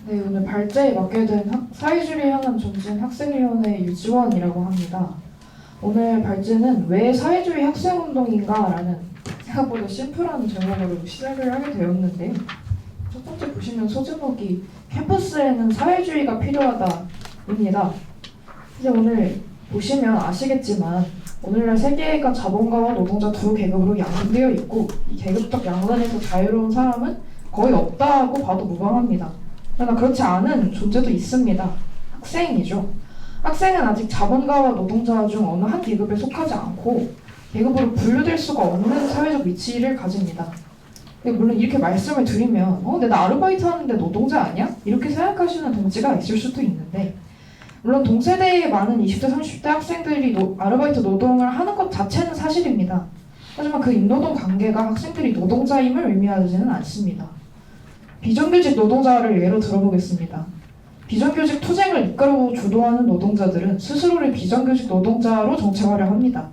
네, 오늘 발제에 맡게 된 사회주의를 향한 전진 학생위원회 유지원이라고 합니다. 오늘 발제는 왜 사회주의 학생운동인가? 라는 생각보다 심플한 제목으로 시작을 하게 되었는데요. 첫 번째 보시면 소제목이 캠퍼스에는 사회주의가 필요하다입니다. 이제 오늘 보시면 아시겠지만 오늘날 세계가 자본가와 노동자 두 계급으로 양분되어 있고 이 계급적 양분에서 자유로운 사람은 거의 없다고 봐도 무방합니다. 그러나 그렇지 않은 존재도 있습니다. 학생이죠. 학생은 아직 자본가와 노동자 중 어느 한 계급에 속하지 않고 계급으로 분류될 수가 없는 사회적 위치를 가집니다. 물론 이렇게 말씀을 드리면 근데 나 아르바이트 하는데 노동자 아니야? 이렇게 생각하시는 동지가 있을 수도 있는데 물론 동세대의 많은 20대, 30대 학생들이 아르바이트 노동을 하는 것 자체는 사실입니다. 하지만 그 임노동 관계가 학생들이 노동자임을 의미하지는 않습니다. 비정규직 노동자를 예로 들어보겠습니다. 비정규직 투쟁을 이끌고 주도하는 노동자들은 스스로를 비정규직 노동자로 정체화를 합니다.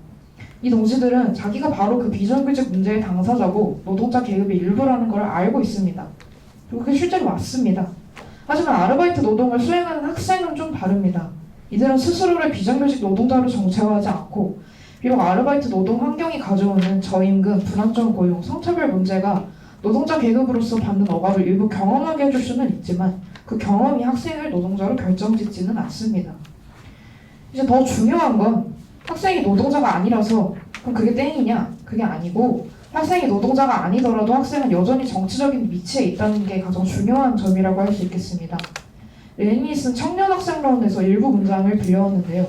이 동지들은 자기가 바로 그 비정규직 문제의 당사자고 노동자 계급의 일부라는 걸 알고 있습니다. 그리고 그게 실제로 맞습니다. 하지만 아르바이트 노동을 수행하는 학생은 좀 다릅니다. 이들은 스스로를 비정규직 노동자로 정체화하지 않고 비록 아르바이트 노동 환경이 가져오는 저임금, 불안정 고용, 성차별 문제가 노동자 계급으로서 받는 억압을 일부 경험하게 해줄 수는 있지만 그 경험이 학생을 노동자로 결정짓지는 않습니다. 이제 더 중요한 건 학생이 노동자가 아니라서 그럼 그게 땡이냐? 그게 아니고 학생이 노동자가 아니더라도 학생은 여전히 정치적인 위치에 있다는 게 가장 중요한 점이라고 할 수 있겠습니다. 레닌이 쓴 청년학생론에서 일부 문장을 빌려왔는데요.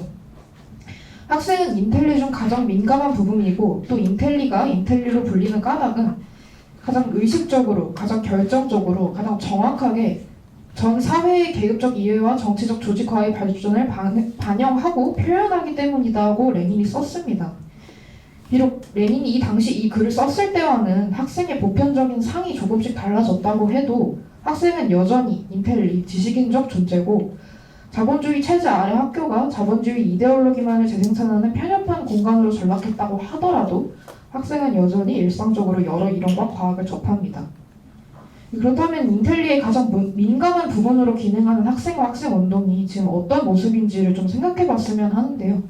학생은 인텔리 중 가장 민감한 부분이고 또 인텔리로 불리는 까닭은 가장 의식적으로, 가장 결정적으로, 가장 정확하게 전 사회의 계급적 이해와 정치적 조직화의 발전을 반영하고 표현하기 때문이다고 레닌이 썼습니다. 비록 레닌이 이 당시 이 글을 썼을 때와는 학생의 보편적인 상이 조금씩 달라졌다고 해도 학생은 여전히 인텔리, 지식인적 존재고 자본주의 체제 아래 학교가 자본주의 이데올로기만을 재생산하는 편협한 공간으로 전락했다고 하더라도 학생은 여전히 일상적으로 여러 이론과 과학을 접합니다. 그렇다면 인텔리의 가장 민감한 부분으로 기능하는 학생과 학생운동이 지금 어떤 모습인지를 좀 생각해봤으면 하는데요.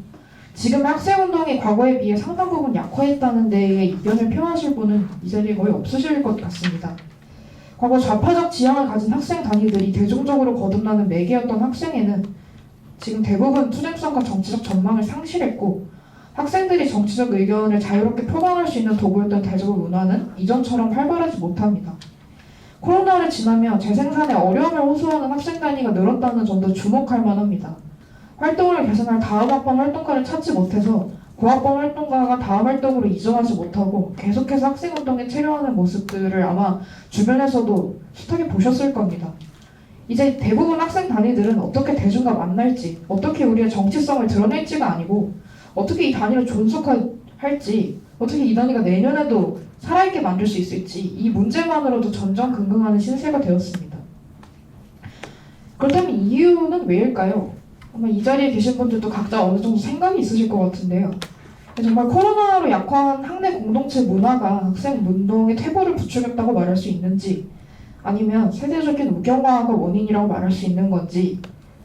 지금 학생운동이 과거에 비해 상당 부분 약화했다는 데에 이견을 표하실 분은 이 자리에 거의 없으실 것 같습니다. 과거 좌파적 지향을 가진 학생 단위들이 대중적으로 거듭나는 매개였던 학생회는 지금 대부분 투쟁성과 정치적 전망을 상실했고 학생들이 정치적 의견을 자유롭게 표방할 수 있는 도구였던 대저부 문화는 이전처럼 활발하지 못합니다. 코로나를 지나며 재생산에 어려움을 호소하는 학생 단위가 늘었다는 점도 주목할 만합니다. 활동을 개선할 다음 학번 활동가를 찾지 못해서 고학번 활동가가 다음 활동으로 이전하지 못하고 계속해서 학생운동에 체류하는 모습들을 아마 주변에서도 숱하게 보셨을 겁니다. 이제 대부분 학생 단위들은 어떻게 대중과 만날지, 어떻게 우리의 정치성을 드러낼지가 아니고 어떻게 이 단위를 존속할지, 어떻게 이 단위가 내년에도 살아있게 만들 수 있을지 이 문제만으로도 전전긍긍하는 신세가 되었습니다. 그렇다면 이유는 왜일까요? 아마 이 자리에 계신 분들도 각자 어느 정도 생각이 있으실 것 같은데요. 정말 코로나로 약화한 학내 공동체 문화가 학생 운동의 퇴보를 부추겼다고 말할 수 있는지 아니면 세대적인 우경화가 원인이라고 말할 수 있는 건지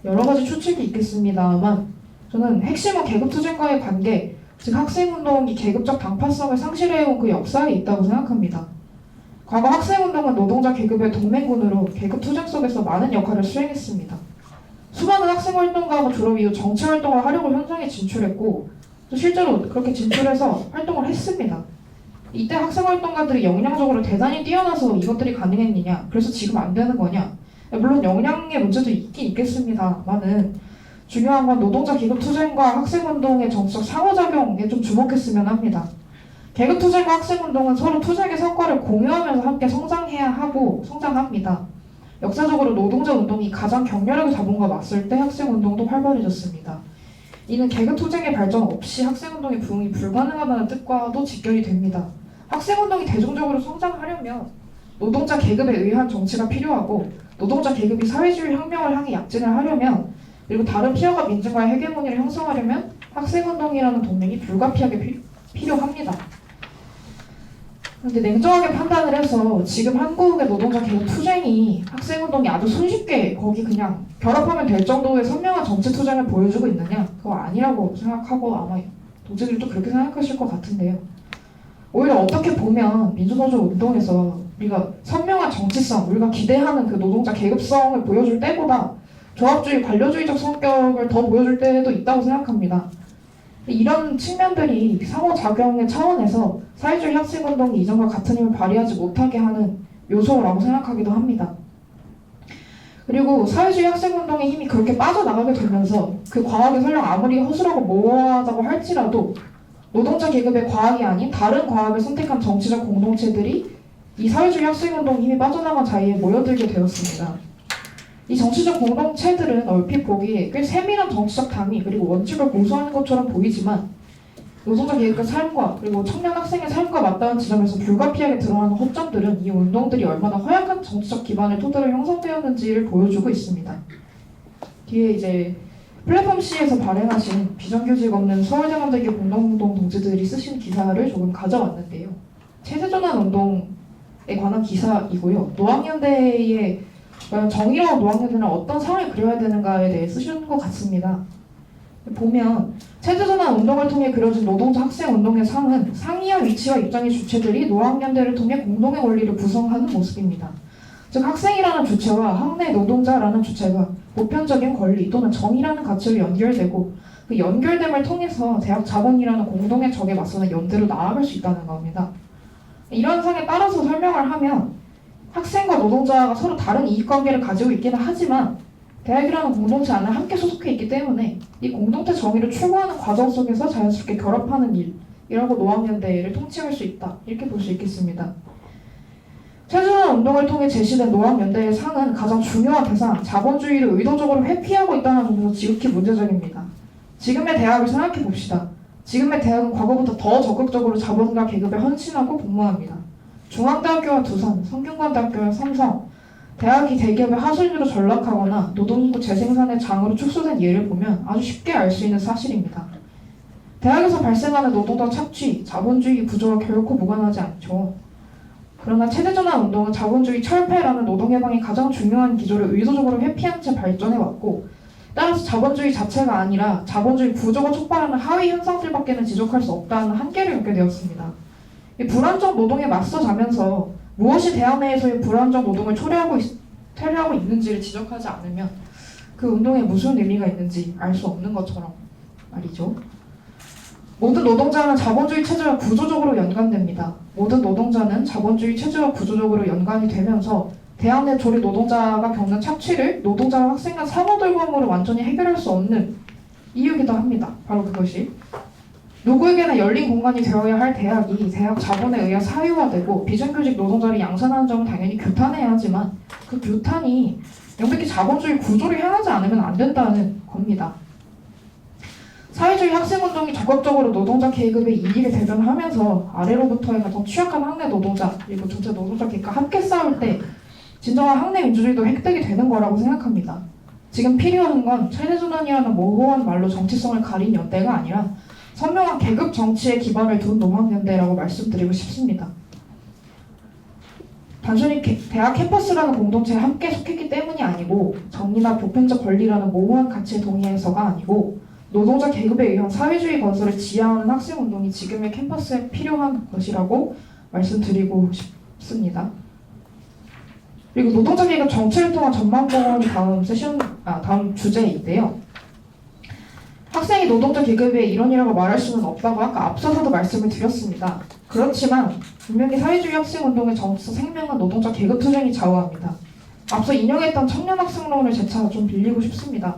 여러 가지 추측이 있겠습니다만 저는 핵심은 계급투쟁과의 관계, 즉 학생운동이 계급적 당파성을 상실해온 그 역사에 있다고 생각합니다. 과거 학생운동은 노동자 계급의 동맹군으로 계급투쟁 속에서 많은 역할을 수행했습니다. 수많은 학생활동가가 졸업 이후 정치활동을 하려고 현장에 진출했고 또 실제로 그렇게 진출해서 활동을 했습니다. 이때 학생활동가들이 역량적으로 대단히 뛰어나서 이것들이 가능했느냐, 그래서 지금 안 되는 거냐. 물론 역량의 문제도 있긴 있겠습니다만은 중요한 건 노동자 계급투쟁과 학생운동의 정치적 상호작용에 좀 주목했으면 합니다. 계급투쟁과 학생운동은 서로 투쟁의 성과를 공유하면서 함께 성장해야 하고 성장합니다. 역사적으로 노동자 운동이 가장 격렬하게 자본과 맞설 때 학생운동도 활발해졌습니다. 이는 계급투쟁의 발전 없이 학생운동의 부흥이 불가능하다는 뜻과도 직결이 됩니다. 학생운동이 대중적으로 성장하려면 노동자 계급에 의한 정치가 필요하고 노동자 계급이 사회주의 혁명을 향해 약진을 하려면 그리고 다른 피어가 민중과의 헤게모니를 형성하려면 학생운동이라는 동맹이 불가피하게 필요합니다. 근데 냉정하게 판단을 해서 지금 한국의 노동자 계급 투쟁이 학생운동이 아주 손쉽게 거기 그냥 결합하면 될 정도의 선명한 정치 투쟁을 보여주고 있느냐? 그거 아니라고 생각하고 아마 동지들도 그렇게 생각하실 것 같은데요. 오히려 어떻게 보면 민주노조 운동에서 우리가 선명한 정치성, 우리가 기대하는 그 노동자 계급성을 보여줄 때보다 조합주의, 관료주의적 성격을 더 보여줄 때도 있다고 생각합니다. 이런 측면들이 상호작용의 차원에서 사회주의 학생운동이 이전과 같은 힘을 발휘하지 못하게 하는 요소라고 생각하기도 합니다. 그리고 사회주의 학생운동의 힘이 그렇게 빠져나가게 되면서 그 과학이 설령 아무리 허술하고 모호하다고 할지라도 노동자 계급의 과학이 아닌 다른 과학을 선택한 정치적 공동체들이 이 사회주의 학생운동 힘이 빠져나간 자리에 모여들게 되었습니다. 이 정치적 공동체들은 얼핏 보기에 꽤 세밀한 정치적 당위 그리고 원칙을 고수하는 것처럼 보이지만 노동자 계급의 삶과 그리고 청년 학생의 삶과 맞닿은 지점에서 불가피하게 드러나는 허점들은 이 운동들이 얼마나 허약한 정치적 기반을 토대로 형성되었는지를 보여주고 있습니다. 뒤에 이제 플랫폼 C에서 발행하신 비정규직 없는 서울대만들기 공동운동 동지들이 쓰신 기사를 조금 가져왔는데요. 체제전환 운동에 관한 기사이고요. 노학연대의 정의로운 노학연대는 어떤 상을 그려야 되는가에 대해 쓰신 것 같습니다. 보면 체제전환 운동을 통해 그려진 노동자 학생 운동의 상은 상이와 위치와 입장의 주체들이 노학연대를 통해 공동의 원리를 구성하는 모습입니다. 즉 학생이라는 주체와 학내 노동자라는 주체가 보편적인 권리 또는 정의라는 가치로 연결되고 그 연결됨을 통해서 대학 자본이라는 공동의 적에 맞서는 연대로 나아갈 수 있다는 겁니다. 이런 상에 따라서 설명을 하면 학생과 노동자가 서로 다른 이익관계를 가지고 있기는 하지만 대학이라는 공동체 안에 함께 소속해 있기 때문에 이 공동체 정의를 추구하는 과정 속에서 자연스럽게 결합하는 일이라고 노학연대를 통칭할 수 있다. 이렇게 볼 수 있겠습니다. 체제전환 운동을 통해 제시된 노학연대의 상은 가장 중요한 대상, 자본주의를 의도적으로 회피하고 있다는 점에서 지극히 문제적입니다. 지금의 대학을 생각해 봅시다. 지금의 대학은 과거보다 더 적극적으로 자본가 계급에 헌신하고 복무합니다. 중앙대학교와 두산, 성균관대학교와 삼성, 대학이 대기업의 하수인으로 전락하거나 노동인구 재생산의 장으로 축소된 예를 보면 아주 쉽게 알 수 있는 사실입니다. 대학에서 발생하는 노동자 착취, 자본주의 구조와 결코 무관하지 않죠. 그러나 체제전환 운동은 자본주의 철폐라는 노동해방이 가장 중요한 기조를 의도적으로 회피한 채 발전해왔고 따라서 자본주의 자체가 아니라 자본주의 구조가 촉발하는 하위 현상들밖에는 지적할 수 없다는 한계를 겪게 되었습니다. 이 불안정 노동에 맞서자면서 무엇이 대학 내에서의 불안정 노동을 초래하고 있는지를 지적하지 않으면 그 운동에 무슨 의미가 있는지 알 수 없는 것처럼 말이죠. 모든 노동자는 자본주의 체제와 구조적으로 연관됩니다. 모든 노동자는 자본주의 체제와 구조적으로 연관이 되면서 대학 내 조리 노동자가 겪는 착취를 노동자와 학생 간 상호돌봄으로 완전히 해결할 수 없는 이유이기도 합니다. 바로 그것이 누구에게나 열린 공간이 되어야 할 대학이 대학 자본에 의해 사유화되고 비정규직 노동자를 양산하는 점은 당연히 규탄해야 하지만 그 규탄이 명백히 자본주의 구조를 향하지 않으면 안 된다는 겁니다. 사회주의 학생운동이 적극적으로 노동자 계급의 이익을 대변하면서 아래로부터의 가장 취약한 학내 노동자 그리고 전체 노동자 계급과 함께 싸울 때 진정한 학내 민주주의도 획득이 되는 거라고 생각합니다. 지금 필요한 건 체제전환이라는 모호한 말로 정치성을 가린 연대가 아니라 선명한 계급 정치에 기반을 둔 노학연대라고 말씀드리고 싶습니다. 단순히 대학 캠퍼스라는 공동체에 함께 속했기 때문이 아니고 정의나 보편적 권리라는 모호한 가치에 동의해서가 아니고 노동자 계급에 의한 사회주의 건설을 지향하는 학생운동이 지금의 캠퍼스에 필요한 것이라고 말씀드리고 싶습니다. 그리고 노동자 계급 정치를 통한 전망공헌이 다음 주제인데요. 학생이 노동자 계급에 일원이라고 말할 수는 없다고 아까 앞서서도 말씀을 드렸습니다. 그렇지만 분명히 사회주의 학생운동의 정치적 생명은 노동자 계급 투쟁이 좌우합니다. 앞서 인용했던 청년학생론을 재차 좀 빌리고 싶습니다.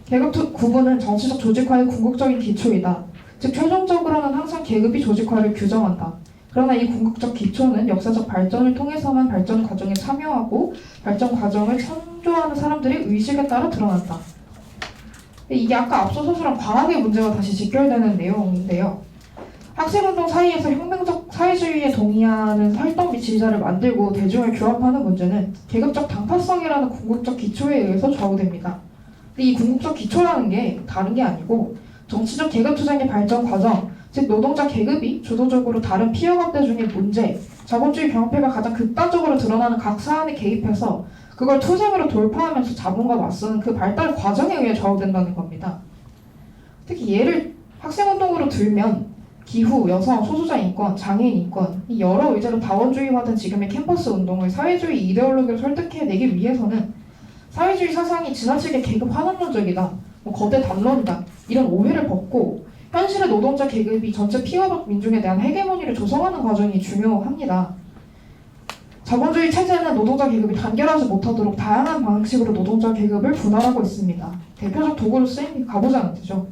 계급 구분은 정치적 조직화의 궁극적인 기초이다. 즉 최종적으로는 항상 계급이 조직화를 규정한다. 그러나 이 궁극적 기초는 역사적 발전을 통해서만 발전 과정에 참여하고 발전 과정을 창조하는 사람들의 의식에 따라 드러난다. 이게 아까 앞서 서술한 과학의 문제와 다시 직결되는 내용인데요. 학생운동 사이에서 혁명적 사회주의에 동의하는 활동 및 지지자를 만들고 대중을 규합하는 문제는 계급적 당파성이라는 궁극적 기초에 의해서 좌우됩니다. 근데 이 궁극적 기초라는 게 다른 게 아니고 정치적 계급 투쟁의 발전 과정, 즉 노동자 계급이 주도적으로 다른 피해업대 중의 문제, 자본주의 병폐가 가장 극단적으로 드러나는 각 사안에 개입해서 그걸 투쟁으로 돌파하면서 자본과 맞서는 그 발달 과정에 의해 좌우된다는 겁니다. 특히 예를 학생운동으로 들면 기후, 여성, 소수자 인권, 장애인 인권 이 여러 의제로 다원주의화된 지금의 캠퍼스 운동을 사회주의 이데올로기로 설득해내기 위해서는 사회주의 사상이 지나치게 계급 환원론적이다, 거대 담론이다 이런 오해를 벗고 현실의 노동자 계급이 전체 피해업 민중에 대한 헤게모니를 조성하는 과정이 중요합니다. 자본주의 체제는 노동자 계급이 단결하지 못하도록 다양한 방식으로 노동자 계급을 분할하고 있습니다. 대표적 도구로 쓰인 가부장제죠.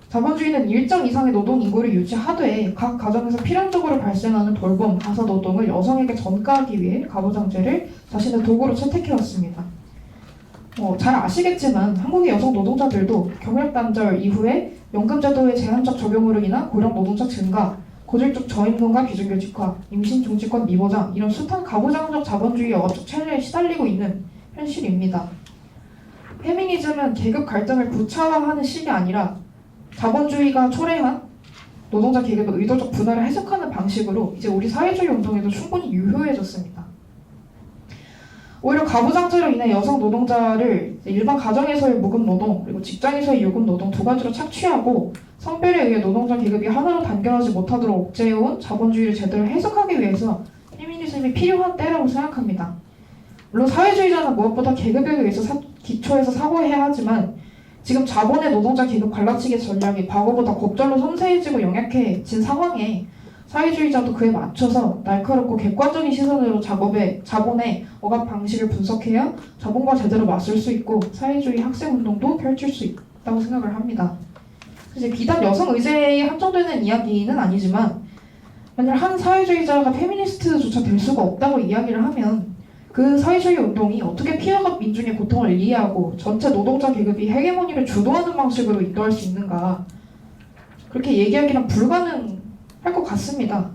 자본주의는 일정 이상의 노동 인구를 유지하되 각 가정에서 필연적으로 발생하는 돌봄, 가사 노동을 여성에게 전가하기 위해 가부장제를 자신의 도구로 채택해왔습니다. 잘 아시겠지만 한국의 여성 노동자들도 경력 단절 이후에 연금제도의 제한적 적용으로 인한 고령 노동자 증가, 고질적 저임금과 비정규직화, 임신 종직권 미보장 이런 숱한 가부장적 자본주의 여가적 체제에 시달리고 있는 현실입니다. 페미니즘은 계급 갈등을 구차화하는 식이 아니라 자본주의가 초래한 노동자 계급의 의도적 분할을 해석하는 방식으로 이제 우리 사회주의 운동에도 충분히 유효해졌습니다. 오히려 가부장제로 인해 여성 노동자를 일반 가정에서의 무급 노동 그리고 직장에서의 유급 노동 두 가지로 착취하고 성별에 의해 노동자 계급이 하나로 단결하지 못하도록 억제해온 자본주의를 제대로 해석하기 위해서 페미니즘이 필요한 때라고 생각합니다. 물론 사회주의자는 무엇보다 계급에 의해서 기초에서 사고해야 하지만 지금 자본의 노동자 계급 갈라치기 전략이 과거보다 겁절로 섬세해지고 영약해진 상황에 사회주의자도 그에 맞춰서 날카롭고 객관적인 시선으로 자본의 억압 방식을 분석해야 자본과 제대로 맞설 수 있고 사회주의 학생운동도 펼칠 수 있다고 생각을 합니다. 이제 비단 여성 의제에 한정되는 이야기는 아니지만 만약 한 사회주의자가 페미니스트조차 될 수가 없다고 이야기를 하면 그 사회주의 운동이 어떻게 피해가 민중의 고통을 이해하고 전체 노동자 계급이 헤게모니를 주도하는 방식으로 인도할 수 있는가 그렇게 얘기하기는 불가능할 것 같습니다.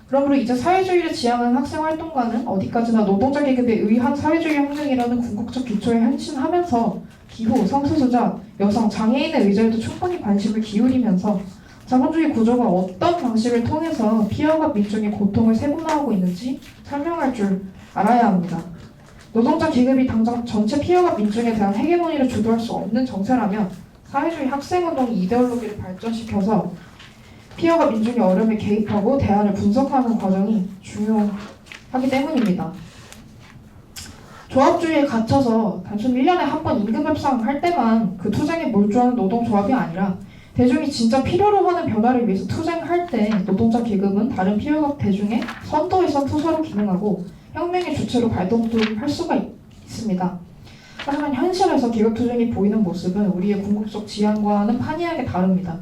그러므로 이제 사회주의를 지향하는 학생활동가는 어디까지나 노동자 계급에 의한 사회주의 혁명이라는 궁극적 기초에 헌신하면서 기후, 성소수자, 여성, 장애인의 의제에도 충분히 관심을 기울이면서 자본주의 구조가 어떤 방식을 통해서 피해가 민중의 고통을 세분화하고 있는지 설명할 줄 알아야 합니다. 노동자 계급이 당장 전체 피해가 민중에 대한 헤게모니를 주도할 수 없는 정세라면 사회주의 학생운동이 이데올로기를 발전시켜서 피해가 민중의 어려움에 개입하고 대안을 분석하는 과정이 중요하기 때문입니다. 조합주의에 갇혀서 단순 1년에 한 번 임금 협상할 때만 그 투쟁에 몰두하는 노동조합이 아니라 대중이 진짜 필요로 하는 변화를 위해서 투쟁할 때 노동자 계급은 다른 피해가 대중의 선도의 선투서로 기능하고 혁명의 주체로 발동할 수가 있습니다. 하지만 현실에서 계급투쟁이 보이는 모습은 우리의 궁극적 지향과는 판이하게 다릅니다.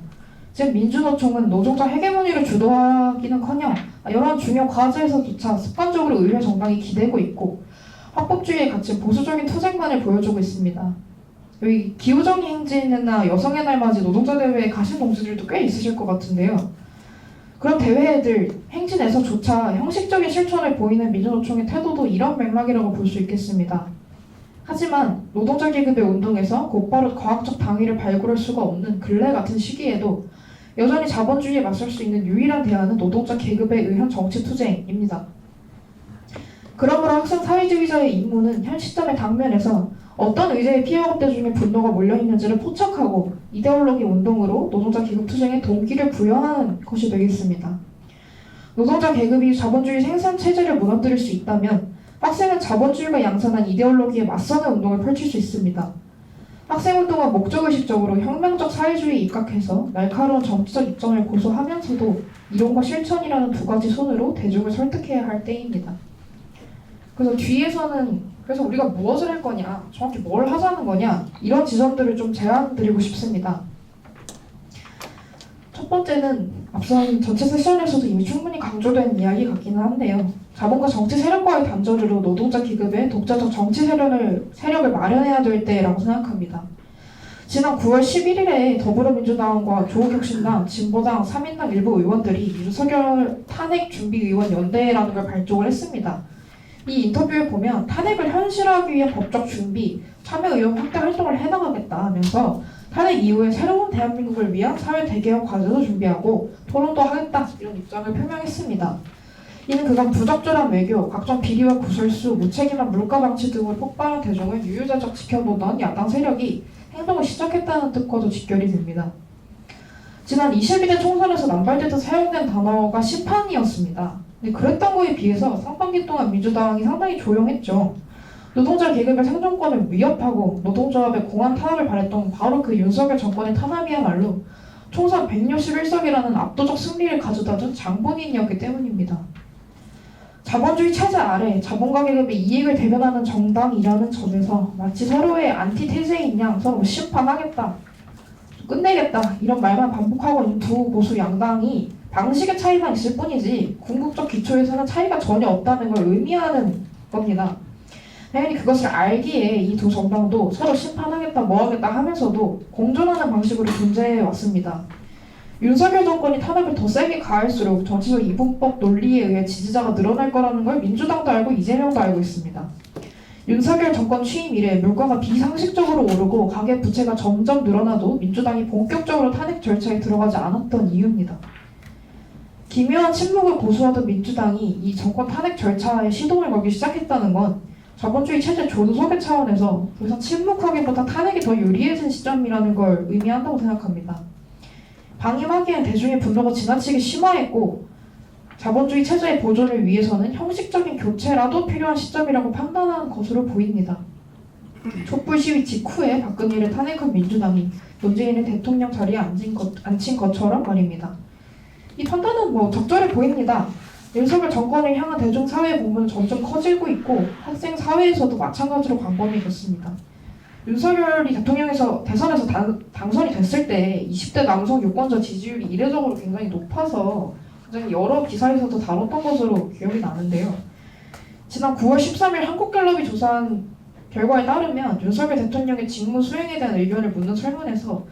즉 민주노총은 노동자 헤게모니를 주도하기는커녕 여러 중요 과제에서조차 습관적으로 의회 정당이 기대고 있고 합법주의에 갇힌 보수적인 투쟁만을 보여주고 있습니다. 여기 기후정의 행진이나 여성의 날 맞이 노동자 대회에 가신 동지들도 꽤 있으실 것 같은데요. 그런 대회들 행진에서조차 형식적인 실천을 보이는 민주노총의 태도도 이런 맥락이라고 볼 수 있겠습니다. 하지만 노동자 계급의 운동에서 곧바로 과학적 당위를 발굴할 수가 없는 근래 같은 시기에도 여전히 자본주의에 맞설 수 있는 유일한 대안은 노동자 계급에 의한 정치 투쟁입니다. 그러므로 학생 사회주의자의 임무는 현 시점의 당면에서 어떤 의제의 피해업대 중에 분노가 몰려있는지를 포착하고 이데올로기 운동으로 노동자 계급 투쟁에 동기를 부여하는 것이 되겠습니다. 노동자 계급이 자본주의 생산체제를 무너뜨릴 수 있다면 학생은 자본주의가 양산한 이데올로기에 맞서는 운동을 펼칠 수 있습니다. 학생운동은 목적의식적으로 혁명적 사회주의에 입각해서 날카로운 정치적 입장을 고수하면서도 이론과 실천이라는 두 가지 손으로 대중을 설득해야 할 때입니다. 그래서 뒤에서는 그래서 우리가 무엇을 할 거냐, 정확히 뭘 하자는 거냐 이런 지점들을 좀 제안드리고 싶습니다. 첫 번째는 앞선 전체 세션에서도 이미 충분히 강조된 이야기 같기는 한데요. 자본과 정치 세력과의 단절으로 노동자 계급의 독자적 정치 세력을 마련해야 될 때라고 생각합니다. 지난 9월 11일에 더불어민주당과 조국혁신당, 진보당, 3인당 일부 의원들이 윤석열 탄핵준비의원 연대라는 걸 발족을 했습니다. 이 인터뷰에 보면 탄핵을 현실화하기 위한 법적 준비, 참여 의원 확대 활동을 해나가겠다 하면서 탄핵 이후에 새로운 대한민국을 위한 사회 대개혁 과제도 준비하고 토론도 하겠다 이런 입장을 표명했습니다. 이는 그간 부적절한 외교, 각종 비리와 구설수, 무책임한 물가 방치 등으로 폭발한 대중을 유유자적 지켜보던 야당 세력이 행동을 시작했다는 뜻과도 직결이 됩니다. 지난 22대 총선에서 남발되듯 사용된 단어가 심판이었습니다. 근데 그랬던 거에 비해서 상반기 동안 민주당이 상당히 조용했죠. 노동자 계급의 생존권을 위협하고 노동조합의 공안 탄압을 바랬던 바로 그 윤석열 정권의 탄압이야말로 총선 161석이라는 압도적 승리를 가져다준 장본인이었기 때문입니다. 자본주의 체제 아래 자본가 계급의 이익을 대변하는 정당이라는 점에서 마치 서로의 안티테세인 양 서로 심판하겠다, 끝내겠다 이런 말만 반복하고 있는 두 보수 양당이 방식의 차이만 있을 뿐이지 궁극적 기초에서는 차이가 전혀 없다는 걸 의미하는 겁니다. 당연히 그것을 알기에 이 두 정당도 서로 심판하겠다 뭐하겠다 하면서도 공존하는 방식으로 존재해 왔습니다. 윤석열 정권이 탄압을 더 세게 가할수록 정치적 이분법 논리에 의해 지지자가 늘어날 거라는 걸 민주당도 알고 이재명도 알고 있습니다. 윤석열 정권 취임 이래 물가가 비상식적으로 오르고 가계 부채가 점점 늘어나도 민주당이 본격적으로 탄핵 절차에 들어가지 않았던 이유입니다. 기묘한 침묵을 고수하던 민주당이 이 정권 탄핵 절차에 시동을 걸기 시작했다는 건 자본주의 체제 존속의 차원에서 더 이상 침묵하기보다 탄핵이 더 유리해진 시점이라는 걸 의미한다고 생각합니다. 방임하기엔 대중의 분노가 지나치게 심화했고 자본주의 체제의 보존을 위해서는 형식적인 교체라도 필요한 시점이라고 판단하는 것으로 보입니다. 촛불 시위 직후에 박근혜를 탄핵한 민주당이 문재인을 대통령 자리에 앉힌 것처럼 말입니다. 이 판단은 적절해 보입니다. 윤석열 정권을 향한 대중사회의 공분은 점점 커지고 있고 학생 사회에서도 마찬가지로 광범위해졌습니다. 윤석열이 대선에서 당선이 됐을 때 20대 남성 유권자 지지율이 이례적으로 굉장히 높아서 굉장히 여러 기사에서도 다뤘던 것으로 기억이 나는데요. 지난 9월 13일 한국갤럽이 조사한 결과에 따르면 윤석열 대통령의 직무 수행에 대한 의견을 묻는 설문에서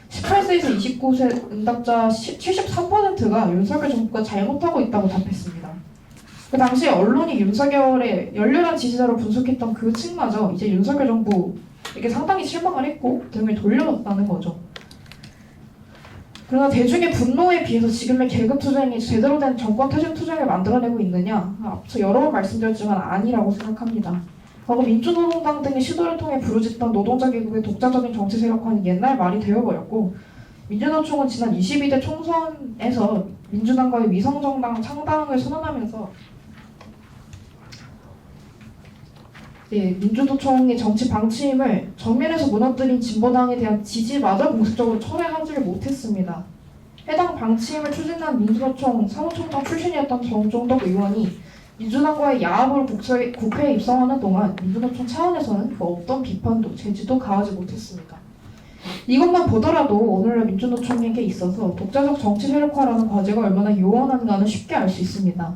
18세에서 29세 응답자 73%가 윤석열 정부가 잘못하고 있다고 답했습니다. 그 당시 언론이 윤석열의 열렬한 지지자로 분석했던 그 층마저 이제 윤석열 정부에게 상당히 실망을 했고 등을 돌려줬다는 거죠. 그러나 대중의 분노에 비해서 지금의 계급투쟁이 제대로 된 정권퇴진투쟁을 만들어내고 있느냐? 앞서 여러 번 말씀드렸지만 아니라고 생각합니다. 과거 민주노동당 등의 시도를 통해 부르짖던 노동자 계급의 독자적인 정치 세력화는 옛날 말이 되어버렸고 민주노총은 지난 22대 총선에서 민주당과의 위성정당 창당을 선언하면서 민주노총의 정치 방침을 정면에서 무너뜨린 진보당에 대한 지지마저 공식적으로 철회하지를 못했습니다. 해당 방침을 추진한 민주노총 사무총장 출신이었던 정종덕 의원이 민주당과의 야합으로 국회에 입성하는 동안 민주노총 차원에서는 그 어떤 비판도 제지도 가하지 못했습니다. 이것만 보더라도 오늘날 민주노총에게 있어서 독자적 정치 세력화라는 과제가 얼마나 요원한가는 쉽게 알 수 있습니다.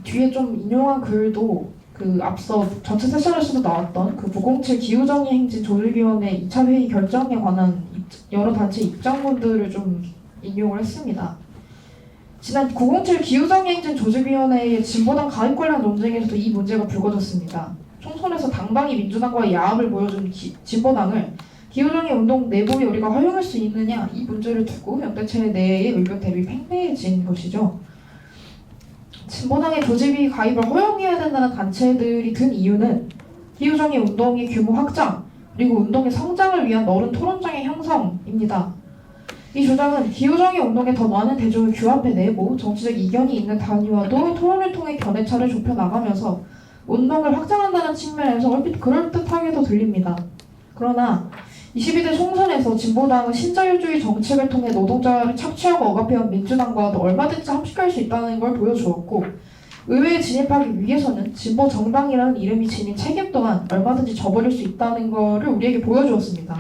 뒤에 좀 인용한 글도 앞서 전체 세션에서도 나왔던 907 기후정의 행진 조직위원회 2차 회의 결정에 관한 여러 단체 입장문들을 좀 인용을 했습니다. 지난 907 기후정의행진 조직위원회의 진보당 가입 관련 논쟁에서도 이 문제가 불거졌습니다. 총선에서 당방이 민주당과의 야합을 보여준 진보당을 기후정의 운동 내부에 우리가 활용할 수 있느냐 이 문제를 두고 연대체 내의 의견 대립이 팽배해진 것이죠. 진보당의 조직위 가입을 허용해야 된다는 단체들이 든 이유는 기후정의 운동의 규모 확장 그리고 운동의 성장을 위한 어른 토론장의 형성입니다. 이 주장은 기후정의 운동에 더 많은 대중을 규합해내고 정치적 이견이 있는 단위와도 토론을 통해 견해차를 좁혀나가면서 운동을 확장한다는 측면에서 얼핏 그럴듯하게도 들립니다. 그러나 22대 총선에서 진보당은 신자유주의 정책을 통해 노동자를 착취하고 억압해온 민주당과도 얼마든지 합식할 수 있다는 걸 보여주었고 의회에 진입하기 위해서는 진보 정당이라는 이름이 지닌 책임 또한 얼마든지 져버릴 수 있다는 것을 우리에게 보여주었습니다.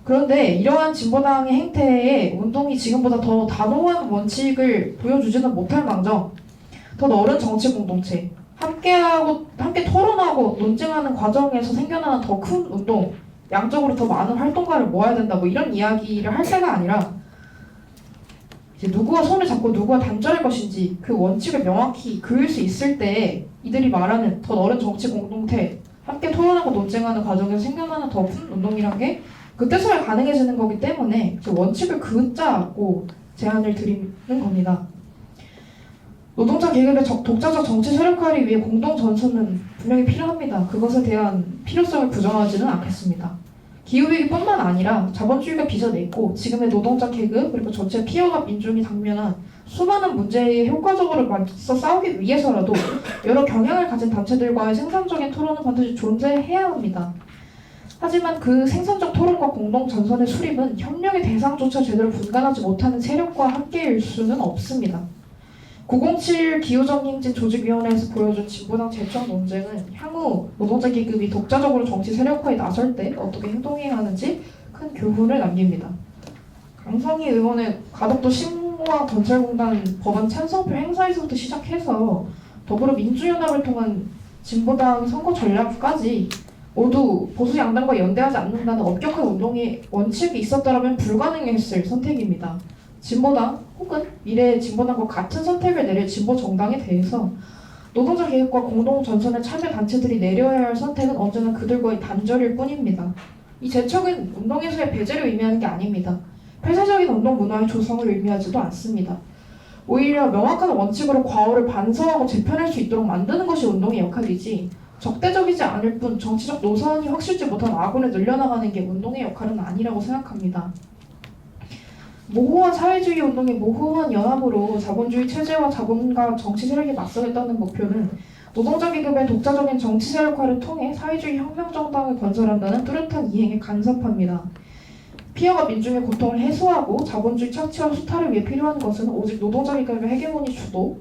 그런데 이러한 진보당의 행태에 운동이 지금보다 더 단호한 원칙을 보여주지는 못할 망정 더 넓은 정치 공동체, 함께 토론하고 논쟁하는 과정에서 생겨나는 더 큰 운동, 양적으로 더 많은 활동가를 모아야 된다 이런 이야기를 할 때가 아니라 이제 누구와 손을 잡고 누구와 단절할 것인지 그 원칙을 명확히 그을 수 있을 때 이들이 말하는 더 넓은 정치 공동체, 함께 토론하고 논쟁하는 과정에서 생겨나는 더 큰 운동이란 게 그때서야 가능해지는 거기 때문에 원칙을 긋자고 제안을 드리는 겁니다. 노동자 계급의 독자적 정치 세력화를 위해 공동 전선은 분명히 필요합니다. 그것에 대한 필요성을 부정하지는 않겠습니다. 기후위기뿐만 아니라 자본주의가 빚어냈고 지금의 노동자 계급 그리고 전체 피어가 민중이 당면한 수많은 문제에 효과적으로 맞서 싸우기 위해서라도 여러 경향을 가진 단체들과의 생산적인 토론은 반드시 존재해야 합니다. 하지만 그 생산적 토론과 공동 전선의 수립은 협력의 대상조차 제대로 분간하지 못하는 세력과 함께일 수는 없습니다. 907 기후정행진 조직위원회에서 보여준 진보당 제청 논쟁은 향후 노동자 계급이 독자적으로 정치 세력화에 나설 때 어떻게 행동해야 하는지 큰 교훈을 남깁니다. 강성희 의원의 가덕도 신공항 건설공단 법안 찬성표 행사에서부터 시작해서 더불어민주연합을 통한 진보당 선거 전략까지 모두 보수 양당과 연대하지 않는다는 엄격한 운동의 원칙이 있었더라면 불가능했을 선택입니다. 진보당 혹은 미래의 진보당과 같은 선택을 내릴 진보 정당에 대해서 노동자 계급과 공동 전선의 참여 단체들이 내려야 할 선택은 언제나 그들과의 단절일 뿐입니다. 이 제척은 운동에서의 배제를 의미하는 게 아닙니다. 폐쇄적인 운동 문화의 조성을 의미하지도 않습니다. 오히려 명확한 원칙으로 과오를 반성하고 재편할 수 있도록 만드는 것이 운동의 역할이지 적대적이지 않을 뿐 정치적 노선이 확실치 못한 아군을 늘려나가는 게 운동의 역할은 아니라고 생각합니다. 모호한 사회주의 운동의 모호한 연합으로 자본주의 체제와 자본과 정치 세력이 맞서겠다는 목표는 노동자 계급의 독자적인 정치 세력화를 통해 사회주의 혁명정당을 건설한다는 뚜렷한 이행에 간섭합니다. 피어가 민중의 고통을 해소하고 자본주의 착취와 수탈을 위해 필요한 것은 오직 노동자 계급의 헤게모니 주도,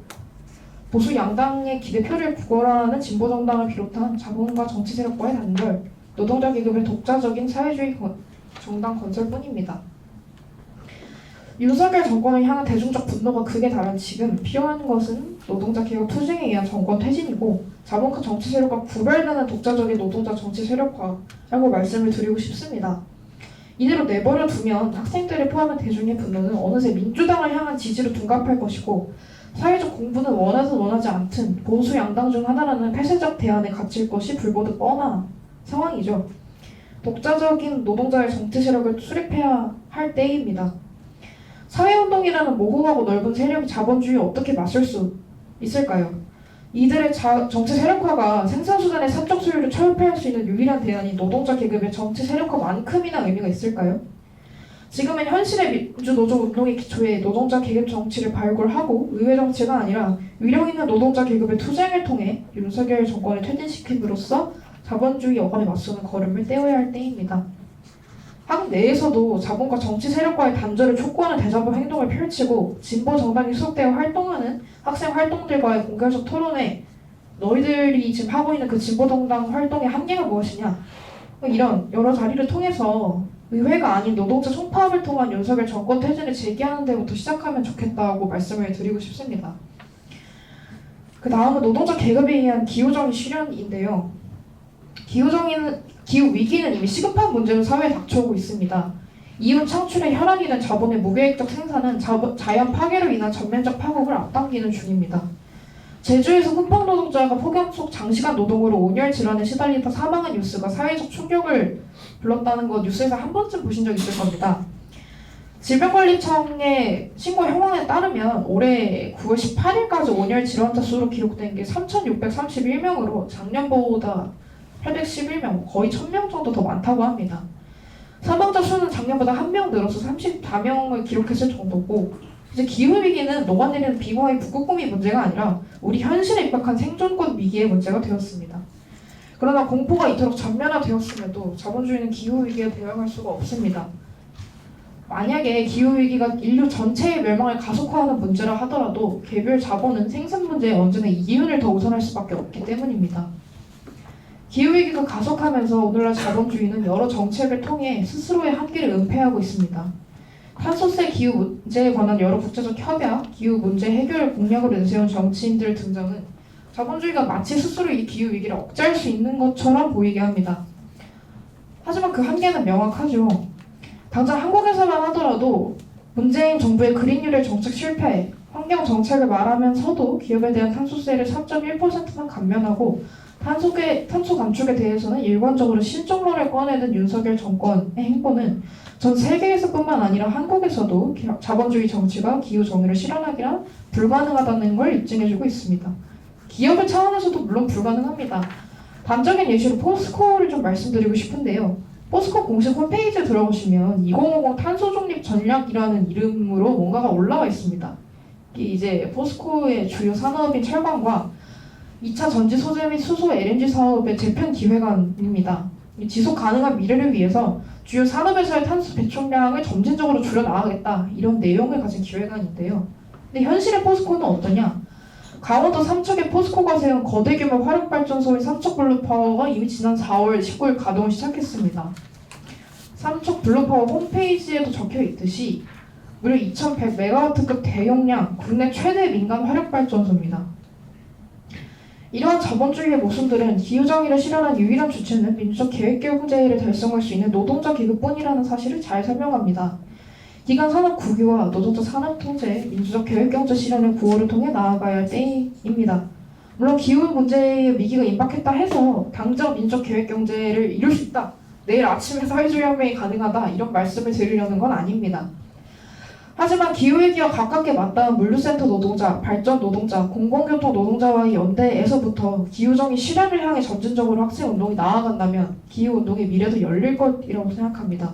보수 양당의 기대표를 구걸하는 진보정당을 비롯한 자본과 정치 세력과의 단절, 노동자 계급의 독자적인 사회주의 정당 건설뿐입니다. 윤석열 정권을 향한 대중적 분노가 극에 달한 지금 필요한 것은 노동자 계급 투쟁에 의한 정권 퇴진이고 자본과 정치 세력과 구별되는 독자적인 노동자 정치 세력화라고 말씀을 드리고 싶습니다. 이대로 내버려 두면 학생들을 포함한 대중의 분노는 어느새 민주당을 향한 지지로 둔갑할 것이고 사회적 공분은 원하든 원하지 않든 보수 양당 중 하나라는 폐쇄적 대안에 갇힐 것이 불보듯 뻔한 상황이죠. 독자적인 노동자의 정치 세력을 수립해야 할 때입니다. 사회운동이라는 모호하고 넓은 세력이 자본주의에 어떻게 맞설 수 있을까요? 이들의 정치 세력화가 생산수단의 사적 소유를 철폐할 수 있는 유일한 대안이 노동자 계급의 정치 세력화만큼이나 의미가 있을까요? 지금은 현실의 민주노동운동의 기초에 노동자 계급 정치를 발굴하고 의회 정치가 아니라 위력 있는 노동자 계급의 투쟁을 통해 윤석열 정권을 퇴진시킴으로써 자본주의 여건에 맞서는 걸음을 떼어야 할 때입니다. 한국 내에서도 자본과 정치 세력과의 단절을 촉구하는 대자보 행동을 펼치고 진보 정당이 소속되어 활동하는 학생 활동들과의 공개적 토론회, 너희들이 지금 하고 있는 그 진보 정당 활동의 한계가 무엇이냐, 이런 여러 자리를 통해서 의회가 아닌 노동자 총파업을 통한 윤석열 정권 퇴진을 제기하는 데부터 시작하면 좋겠다고 말씀을 드리고 싶습니다. 그 다음은 노동자 계급에 의한 기후정의 실현인데요. 기후위기는 이미 시급한 문제로 사회에 닥쳐오고 있습니다. 이윤 창출의 혈안이 된 자본의 무계획적 생산은 자연 파괴로 인한 전면적 파국을 앞당기는 중입니다. 제주에서 훈방 노동자가 폭염 속 장시간 노동으로 온열 질환에 시달리다 사망한 뉴스가 사회적 충격을 불렀다는 것 뉴스에서 한 번쯤 보신 적 있을 겁니다. 질병관리청의 신고 형황에 따르면 올해 9월 18일까지 온열 질환자 수로 기록된 게 3,631명으로 작년보다 811명, 거의 1,000명 정도 더 많다고 합니다. 사망자 수는 작년보다 1명 늘어서 34명을 기록했을 정도고, 이제 기후위기는 녹아내리는 빙하의 북극곰이 문제가 아니라 우리 현실에 입각한 생존권 위기의 문제가 되었습니다. 그러나 공포가 이토록 전면화되었음에도 자본주의는 기후위기에 대응할 수가 없습니다. 만약에 기후위기가 인류 전체의 멸망을 가속화하는 문제라 하더라도 개별 자본은 생산 문제에 언제나 이윤을 더 우선할 수밖에 없기 때문입니다. 기후위기가 가속하면서 오늘날 자본주의는 여러 정책을 통해 스스로의 한계를 은폐하고 있습니다. 탄소세 기후 문제에 관한 여러 국제적 협약, 기후 문제 해결 공약을 내세운 정치인들 등장은 자본주의가 마치 스스로 이 기후위기를 억제할 수 있는 것처럼 보이게 합니다. 하지만 그 한계는 명확하죠. 당장 한국에서만 하더라도 문재인 정부의 그린뉴딜 정책 실패, 환경 정책을 말하면서도 기업에 대한 탄소세를 3.1%만 감면하고 탄소 감축에 대해서는 일관적으로 실정론을 꺼내는 윤석열 정권의 행보는 전 세계에서뿐만 아니라 한국에서도 자본주의 정치가 기후 정의를 실현하기란 불가능하다는 걸 입증해주고 있습니다. 기업의 차원에서도 물론 불가능합니다. 단적인 예시로 포스코를 좀 말씀드리고 싶은데요. 포스코 공식 홈페이지에 들어보시면 2050 탄소 중립 전략이라는 이름으로 뭔가가 올라와 있습니다. 이제 포스코의 주요 산업인 철강과 2차 전지 소재 및 수소 LNG 사업의 재편 기획안입니다. 지속 가능한 미래를 위해서 주요 산업에서의 탄소 배출량을 점진적으로 줄여 나가겠다, 이런 내용을 가진 기획안인데요. 근데 현실의 포스코는 어떠냐? 강원도 삼척의 포스코가 세운 거대 규모 화력발전소인 삼척블루파워가 이미 지난 4월 19일 가동을 시작했습니다. 삼척블루파워 홈페이지에도 적혀 있듯이 무려 2100메가와트급 대용량 국내 최대 민간 화력발전소입니다. 이러한 자본주의의 모순들은 기후정의를 실현한 유일한 주체는 민주적 계획경제를 달성할 수 있는 노동자 기구뿐이라는 사실을 잘 설명합니다. 기간 산업 국유화, 노동자 산업 통제, 민주적 계획경제 실현의 구호를 통해 나아가야 할 때입니다. 물론 기후 문제의 위기가 임박했다 해서 당장 민주적 계획경제를 이룰 수 있다, 내일 아침에 사회주의 혁명이 가능하다, 이런 말씀을 드리려는 건 아닙니다. 하지만 기후위기와 가깝게 맞닿은 물류센터 노동자, 발전 노동자, 공공교통 노동자와의 연대에서부터 기후정의 실현을 향해 점진적으로 학생운동이 나아간다면 기후운동의 미래도 열릴 것이라고 생각합니다.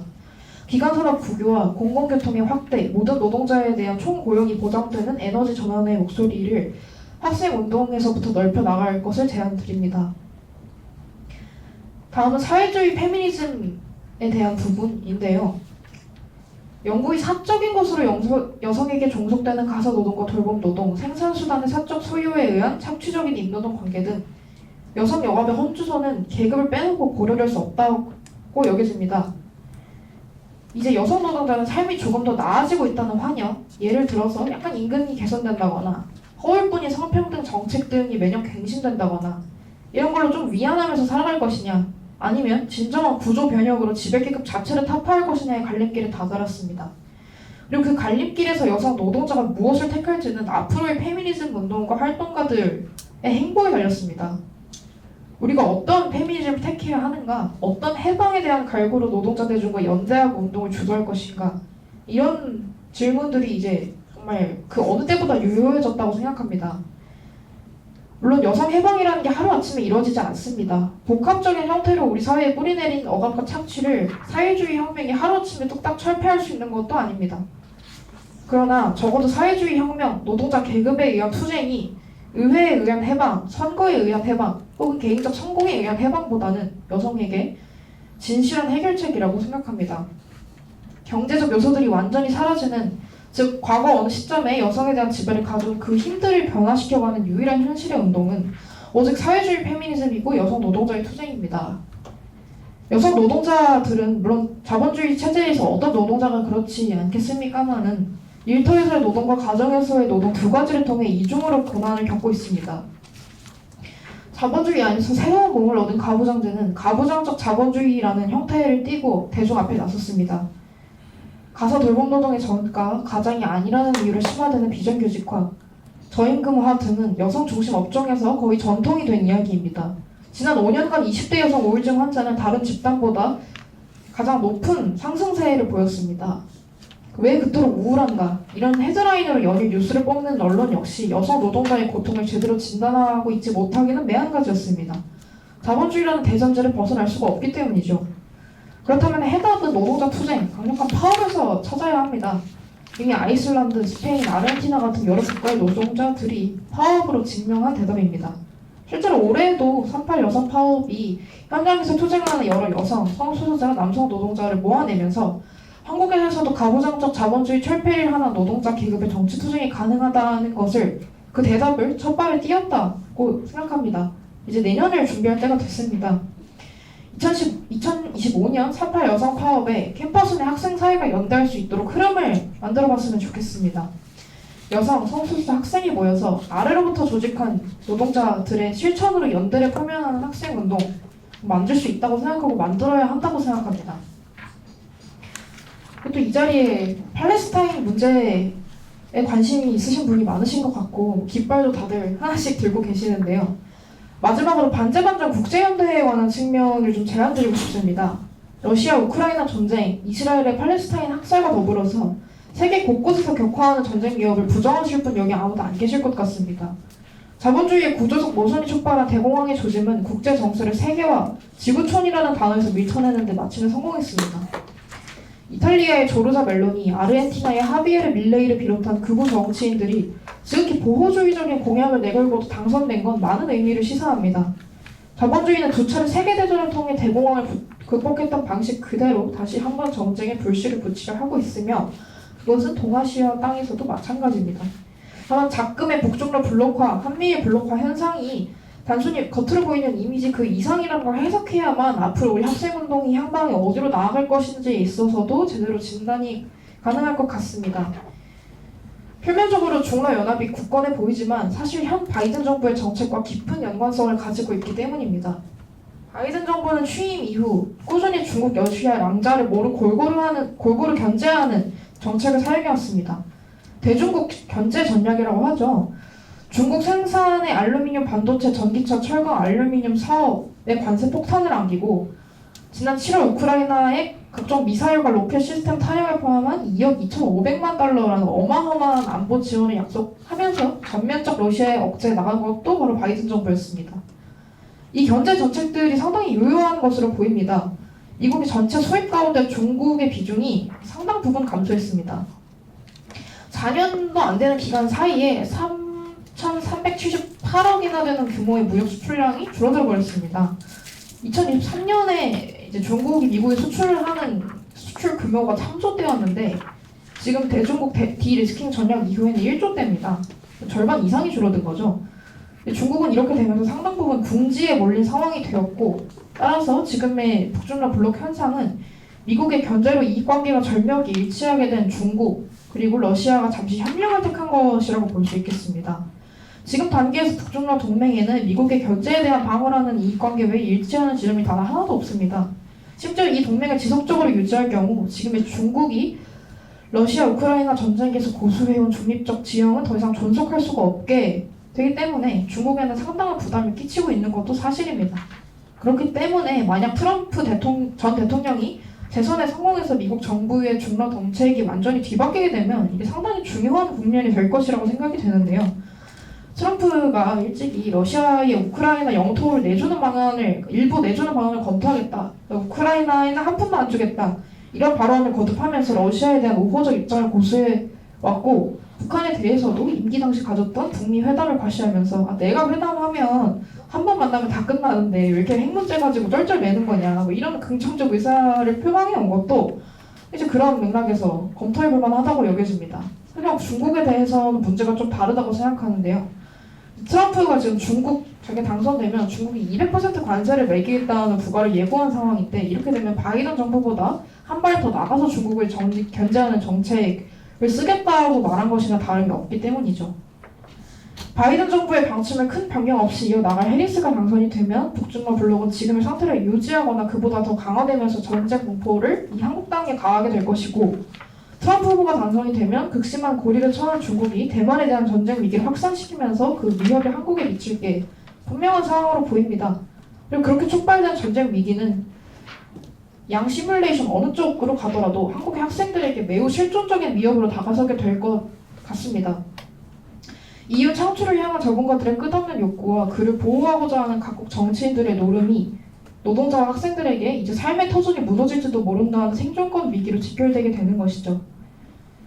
기간산업 국유화, 공공교통의 확대, 모든 노동자에 대한 총고용이 보장되는 에너지 전환의 목소리를 학생운동에서부터 넓혀 나갈 것을 제안드립니다. 다음은 사회주의 페미니즘에 대한 부분인데요. 영국이 사적인 것으로 여성에게 종속되는 가사노동과 돌봄노동, 생산수단의 사적 소유에 의한 착취적인 임노동 관계 등 여성 영합의 헌주소는 계급을 빼놓고 고려할 수 없다고 여겨집니다. 이제 여성 노동자는 삶이 조금 더 나아지고 있다는 환영, 예를 들어서 약간 임금이 개선된다거나 허울뿐인 성평등 정책 등이 매년 갱신된다거나 이런 걸로 좀 위안하면서 살아갈 것이냐, 아니면 진정한 구조 변혁으로 지배계급 자체를 타파할 것이냐의 갈림길에 다다랐습니다. 그리고 그 갈림길에서 여성 노동자가 무엇을 택할지는 앞으로의 페미니즘 운동가 활동가들의 행보에 달렸습니다. 우리가 어떤 페미니즘을 택해야 하는가, 어떤 해방에 대한 갈구로 노동자 대중과 연대하고 운동을 주도할 것인가, 이런 질문들이 이제 정말 그 어느 때보다 유효해졌다고 생각합니다. 물론 여성 해방이라는 게 하루아침에 이루어지지 않습니다. 복합적인 형태로 우리 사회에 뿌리내린 억압과 착취를 사회주의 혁명이 하루아침에 뚝딱 철폐할 수 있는 것도 아닙니다. 그러나 적어도 사회주의 혁명, 노동자 계급에 의한 투쟁이 의회에 의한 해방, 선거에 의한 해방, 혹은 개인적 성공에 의한 해방보다는 여성에게 진실한 해결책이라고 생각합니다. 경제적 요소들이 완전히 사라지는, 즉 과거 어느 시점에 여성에 대한 지배를 가져온 그 힘들을 변화시켜가는 유일한 현실의 운동은 오직 사회주의 페미니즘이고 여성 노동자의 투쟁입니다. 여성 노동자들은 물론 자본주의 체제에서 어떤 노동자가 그렇지 않겠습니까마는 일터에서의 노동과 가정에서의 노동 두 가지를 통해 이중으로 고난을 겪고 있습니다. 자본주의 안에서 새로운 몸을 얻은 가부장제는 가부장적 자본주의라는 형태를 띠고 대중 앞에 나섰습니다. 가사 돌봄 노동의 전가, 가장이 아니라는 이유로 심화되는 비정규직화, 저임금화 등은 여성 중심 업종에서 거의 전통이 된 이야기입니다. 지난 5년간 20대 여성 우울증 환자는 다른 집단보다 가장 높은 상승세를 보였습니다. 왜 그토록 우울한가? 이런 헤드라인으로 연일 뉴스를 뽑는 언론 역시 여성 노동자의 고통을 제대로 진단하고 있지 못하기는 매한가지였습니다. 자본주의라는 대전제를 벗어날 수가 없기 때문이죠. 그렇다면 해답은 노동자 투쟁, 강력한 파업에서 찾아야 합니다. 이미 아이슬란드, 스페인, 아르헨티나 같은 여러 국가의 노동자들이 파업으로 증명한 대답입니다. 실제로 올해에도 38 여성 파업이 현장에서 투쟁하는 여러 여성, 성소수자, 남성 노동자를 모아내면서 한국에서도 가부장적 자본주의 철폐를 하는 노동자 계급의 정치 투쟁이 가능하다는 것을, 그 대답을 첫 발에 띄었다고 생각합니다. 이제 내년을 준비할 때가 됐습니다. 2025년 38 여성 파업에 캠퍼스 내 학생 사회가 연대할 수 있도록 흐름을 만들어봤으면 좋겠습니다. 여성, 성소수자 학생이 모여서 아래로부터 조직한 노동자들의 실천으로 연대를 표명하는 학생운동 만들 수 있다고 생각하고 만들어야 한다고 생각합니다. 또 이 자리에 팔레스타인 문제에 관심이 있으신 분이 많으신 것 같고 깃발도 다들 하나씩 들고 계시는데요. 마지막으로 반제반전 국제연대에 관한 측면을 좀 제안드리고 싶습니다. 러시아 우크라이나 전쟁, 이스라엘의 팔레스타인 학살과 더불어서 세계 곳곳에서 격화하는 전쟁 위협을 부정하실 분 여기 아무도 안 계실 것 같습니다. 자본주의의 구조적 모순이 촉발한 대공황의 조짐은 국제 정세를 세계화, 지구촌이라는 단어에서 밀쳐내는 데 마침내 성공했습니다. 이탈리아의 조르자 멜로니, 아르헨티나의 하비에르 밀레이를 비롯한 극우 정치인들이 지극히 보호주의적인 공약을 내걸고도 당선된 건 많은 의미를 시사합니다. 자본주의는 두 차례 세계대전을 통해 대공황을 극복했던 방식 그대로 다시 한번 정쟁에 불씨를 붙이려 하고 있으며 그것은 동아시아 땅에서도 마찬가지입니다. 다만 작금의 북중러 블록화, 한미일 블록화 현상이 단순히 겉으로 보이는 이미지 그 이상이라는 걸 해석해야만 앞으로 우리 학생운동이 향방이 어디로 나아갈 것인지에 있어서도 제대로 진단이 가능할 것 같습니다. 표면적으로 중러연합이 굳건해 보이지만 사실 현 바이든 정부의 정책과 깊은 연관성을 가지고 있기 때문입니다. 바이든 정부는 취임 이후 꾸준히 중국, 러시아 랑자를 모두 골고루 견제하는 정책을 사용해왔습니다. 대중국 견제 전략이라고 하죠. 중국 생산의 알루미늄 반도체, 전기차, 철강, 알루미늄 사업에 관세 폭탄을 안기고 지난 7월 우크라이나의 각종 미사일과 로켓 시스템 타격을 포함한 2억 2,500만 달러라는 어마어마한 안보 지원을 약속하면서 전면적 러시아의 억제에 나간 것도 바로 바이든 정부였습니다. 이 견제 정책들이 상당히 유효한 것으로 보입니다. 미국의 전체 수입 가운데 중국의 비중이 상당 부분 감소했습니다. 4년도 안 되는 기간 사이에 3,378억이나 되는 규모의 무역 수출량이 줄어들어 버렸습니다. 2023년에 이제 중국이 미국에 수출을 하는 수출 규모가 3조대였는데 지금 대중국 디리스킹 전략 이후에는 1조대입니다. 절반 이상이 줄어든 거죠. 중국은 이렇게 되면서 상당 부분 궁지에 몰린 상황이 되었고 따라서 지금의 북중러 블록 현상은 미국의 견제로 이익관계가 절묘하게 일치하게 된 중국 그리고 러시아가 잠시 협력을 택한 것이라고 볼 수 있겠습니다. 지금 단계에서 북중러 동맹에는 미국의 견제에 대한 방어라는 이익관계 외에 일치하는 지점이 단 하나도 없습니다. 심지어 이 동맹을 지속적으로 유지할 경우 지금의 중국이 러시아 우크라이나 전쟁에서 고수해온 중립적 지형은 더 이상 존속할 수가 없게 되기 때문에 중국에는 상당한 부담을 끼치고 있는 것도 사실입니다. 그렇기 때문에 만약 트럼프 전 대통령이 재선에 성공해서 미국 정부의 중러 정책이 완전히 뒤바뀌게 되면 이게 상당히 중요한 국면이 될 것이라고 생각이 되는데요. 트럼프가 일찍이 러시아의 우크라이나 영토를 일부 내주는 방안을 검토하겠다. 우크라이나에는 한 푼도 안 주겠다. 이런 발언을 거듭하면서 러시아에 대한 우호적 입장을 고수해왔고 북한에 대해서도 임기 당시 가졌던 북미 회담을 과시하면서 내가 회담하면 한 번 만나면 다 끝나는데 왜 이렇게 핵 문제 가지고 쩔쩔 매는 거냐 뭐 이런 긍정적 의사를 표방해 온 것도 이제 그런 맥락에서 검토해볼 만하다고 여겨집니다. 그냥 중국에 대해서는 문제가 좀 다르다고 생각하는데요. 트럼프가 지금 자기가 당선되면 중국이 200% 관세를 매기겠다는 부과를 예고한 상황인데 이렇게 되면 바이든 정부보다 한 발 더 나가서 중국을 견제하는 정책을 쓰겠다고 말한 것이나 다름이 없기 때문이죠. 바이든 정부의 방침을 큰 변경 없이 이어나갈 해리스가 당선이 되면 북중러 블록은 지금의 상태를 유지하거나 그보다 더 강화되면서 전쟁 공포를 이 한국당에 가하게 될 것이고 트럼프 후보가 당선이 되면 극심한 고리를 처한 중국이 대만에 대한 전쟁 위기를 확산시키면서 그 위협이 한국에 미칠 게 분명한 상황으로 보입니다. 그리고 그렇게 촉발된 전쟁 위기는 양 시뮬레이션 어느 쪽으로 가더라도 한국의 학생들에게 매우 실존적인 위협으로 다가서게 될 것 같습니다. 이윤 창출을 향한 자본가들의 끝없는 욕구와 그를 보호하고자 하는 각국 정치인들의 노름이 노동자와 학생들에게 이제 삶의 터전이 무너질지도 모른다는 생존권 위기로 직결되게 되는 것이죠.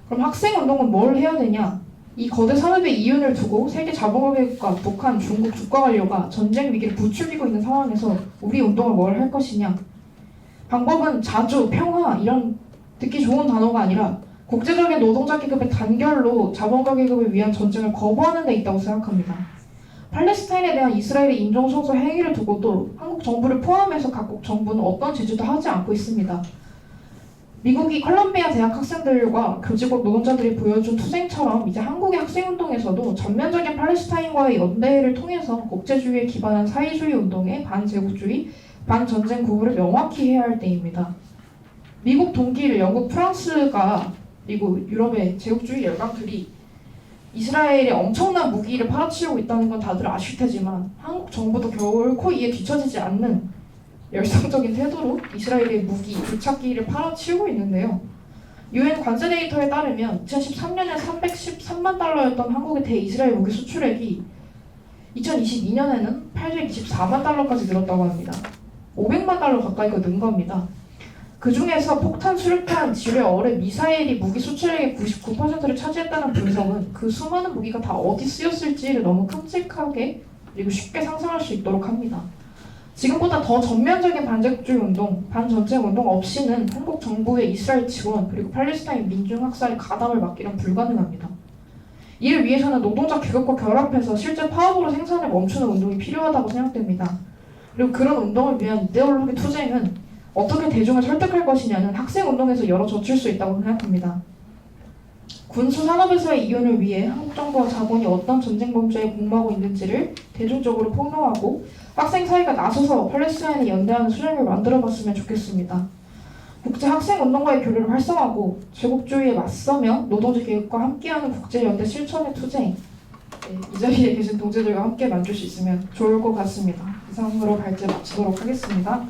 그럼 학생운동은 뭘 해야 되냐? 이 거대 산업의 이윤을 두고 세계 자본가들과 북한, 중국 주가 관료가 전쟁 위기를 부추기고 있는 상황에서 우리 운동은 뭘 할 것이냐? 방법은 자주, 평화 이런 듣기 좋은 단어가 아니라 국제적인 노동자 계급의 단결로 자본가 계급을 위한 전쟁을 거부하는 데 있다고 생각합니다. 팔레스타인에 대한 이스라엘의 인종성소 행위를 두고도 한국 정부를 포함해서 각국 정부는 어떤 제지도 하지 않고 있습니다. 미국이 컬럼비아 대학 학생들과 교직원 노동자들이 보여준 투쟁처럼 이제 한국의 학생운동에서도 전면적인 팔레스타인과의 연대를 통해서 국제주의에 기반한 사회주의 운동에 반제국주의, 반전쟁 구호를 명확히 해야 할 때입니다. 미국, 독일, 영국, 프랑스가 그리고 유럽의 제국주의 열강들이 이스라엘이 엄청난 무기를 팔아치우고 있다는 건 다들 아실 테지만 한국 정부도 결코 이에 뒤처지지 않는 열성적인 태도로 이스라엘의 무기, 굴착기를 팔아치우고 있는데요. UN 관세 데이터에 따르면 2013년에 313만 달러였던 한국의 대이스라엘 무기 수출액이 2022년에는 824만 달러까지 늘었다고 합니다. 500만 달러 가까이가 는 겁니다. 그 중에서 폭탄, 수류탄, 지뢰, 어뢰, 미사일이 무기 수출액의 99%를 차지했다는 분석은 그 수많은 무기가 다 어디 쓰였을지를 너무 끔찍하게 그리고 쉽게 상상할 수 있도록 합니다. 지금보다 더 전면적인 반제국주의 운동, 반전쟁 운동 없이는 한국 정부의 이스라엘 지원 그리고 팔레스타인 민중 학살의 가담을 막기란 불가능합니다. 이를 위해서는 노동자 계급과 결합해서 실제 파업으로 생산을 멈추는 운동이 필요하다고 생각됩니다. 그리고 그런 운동을 위한 이데올로기 투쟁은 어떻게 대중을 설득할 것이냐는 학생운동에서 열어젖힐 수 있다고 생각합니다. 군수산업에서의 이윤을 위해 한국 정부와 자본이 어떤 전쟁 범죄에 공모하고 있는지를 대중적으로 폭로하고 학생 사회가 나서서 팔레스타인을 연대하는 수준을 만들어봤으면 좋겠습니다. 국제 학생운동과의 교류를 활성화하고 제국주의에 맞서며 노동자 계급과 함께하는 국제연대 실천의 투쟁, 이 자리에 계신 동지들과 함께 만들 수 있으면 좋을 것 같습니다. 이상으로 발제 마치도록 하겠습니다.